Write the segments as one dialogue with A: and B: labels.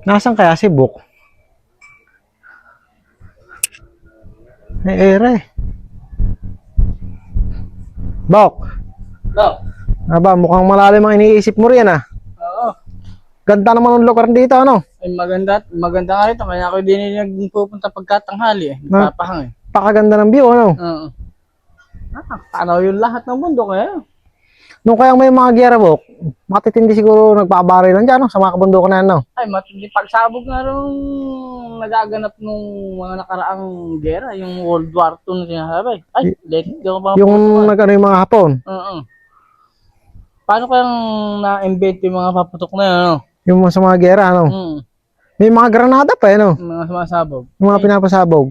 A: Nasaan kaya si Buk? May ere. Bok,
B: No.
A: aba, mukhang malalim ang iniisip mo riyan ah.
B: Oo.
A: Ganda naman ng lugar dito, ano?
B: Ay, maganda nga ito. Kaya ako din nagpupunta pagkatanghali eh. Nagpapahang eh.
A: Pakaganda ng view, ano?
B: Oo. Tanaw yung lahat ng mundo kaya.
A: Nung kayang may mga giyera, Bok, matitindi siguro nagpapabari lang dyan, no? Sa mga kabundukan na yan, no?
B: Ay, matindi pagsabog nga nung nagaganap nung mga nakaraang gera, yung World War II na sinasabi. Ay, di ko pa
A: Yung nag-ano yung mga Hapon.
B: Oo. Paano kayang na-invent yung mga paputok na yun, ano?
A: Yung sa mga giyera, ano? May mga granada pa, no?
B: Yung mga sumasabog.
A: Yung mga pinapasabog.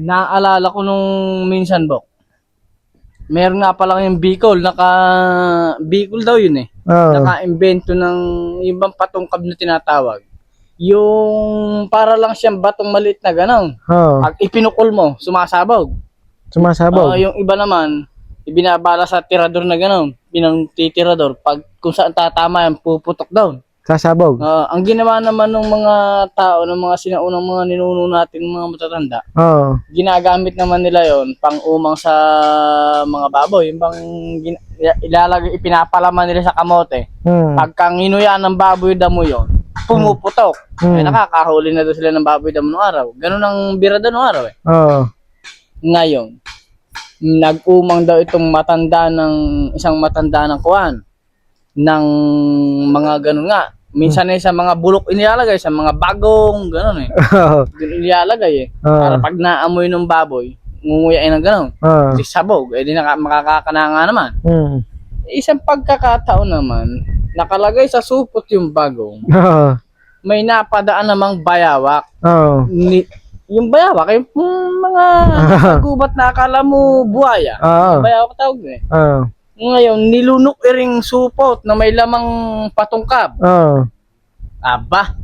B: Naalala ko nung minsan, Bok. Meron nga pala yung Bicol daw yun eh. Naka-invento ng ibang patungkab na tinatawag. Yung para lang siyang batong maliit na gano'n. Pag ipinukol mo, sumasabog.
A: Sumasabog.
B: Yung iba naman, ibinabala sa tirador na gano'n. Pinang-titirador. Pag kung saan tatama yan, puputok daw.
A: Sasabog.
B: Ang ginawa naman ng mga tao, ng mga sinaunang mga ninuno natin, mga matatanda, ginagamit naman nila yon pang umang sa mga baboy. Yung bang ilalagay, pinapalaman nila sa kamote. Pagka nginuya ng baboy damo yon, pumuputok. Eh, nakakahuli na doon sila ng baboy damo ng araw. Ganun ang birada ng araw eh. Ngayon, nag-umang daw itong isang matanda ng kuwan ng mga ganun nga. Minsan ay sa mga bulok inilalagay, sa mga bagong ganun eh. Doon inilalagay eh. Para pag naamoy ng baboy, ngunguyain ng ganun. Kasi sabog, eh di makakakananga naman. Isang pagkakataon naman, nakalagay sa supot yung bagong. May napadaan namang bayawak. Yung bayawak, yung mga gubat na akala mo buhaya. Bayawak tawag eh. Ngayon, nilunok iring supot na may lamang patungkab. Aba,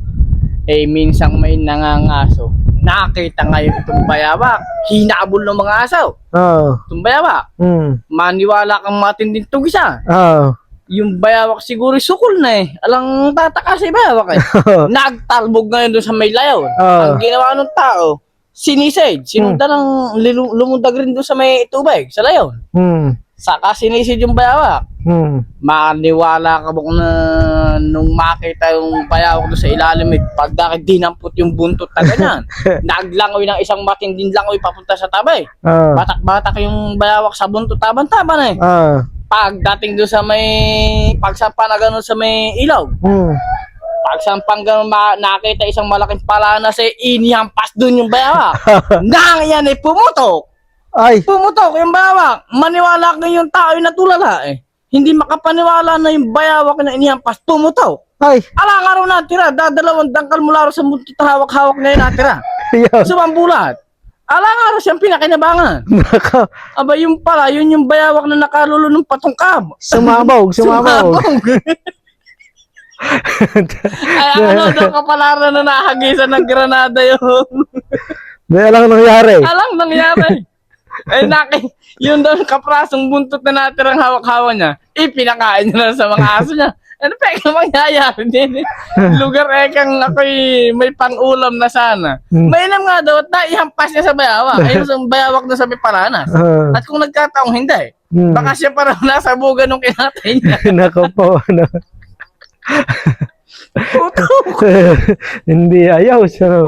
B: eh minsang may nangangaso. Nakita ngayon itong bayawak. Hinabol ng mga asaw. Itong bayawak. Maniwala kang matinding tugisa. Yung bayawak siguro sukol na eh. Alang tataka si bayawak eh. Nagtalbog ngayon doon sa may layaw. Ang ginawa ng tao, sinisade. Sinundan ng lumundag rin doon sa may tubig, sa layaw. Saka sinisid yung bayawak. Maniwala ka ba kung na nung makita yung bayawak doon sa ilalim, pagdakit dinampot yung buntot na ganyan. Naglangoy ng isang matinding langoy papunta sa tabay. Batak-batak yung bayawak sa buntot, taban-taban eh. Pagdating doon sa may pagsampa na gano'n sa may ilaw. Pagsampang gano'n nakita isang malaking palanas eh, inihampas doon yung bayawak. Nang yan eh, pumutok. Pumutok yung bayawak. Maniwala ka yung tao yung natulala eh. Hindi makapaniwala na yung bayawak na inihampas, pumutok. Alang araw natira, dadalawang dangkal mula sa buntot hawak-hawak na yun natira. Sumambulat. Alang araw siyang pinakinabangan. Aba yung pala, yun yung bayawak na nakalulo ng patungkab.
A: Sumabog.
B: Ay, ano daw kapalaran na nahagisan ng granada yun.
A: May alang nangyari.
B: Alang nangyari. Ay, yun daw kaprasong buntot na natirang hawak-hawa niya, ipinakain niya na sa mga aso niya. Ano pa yung mangyayari din eh. Lugar ekang ako'y may pang-ulam na sana. Mainam nga daw at naihampas niya sa bayawak. Ayun sa bayawak na sa may paranas. At kung nagkataong hindi, baka siya parang nasa buga nung kinatay niya.
A: Nako po,
B: Putok.
A: Hindi ayaw siya.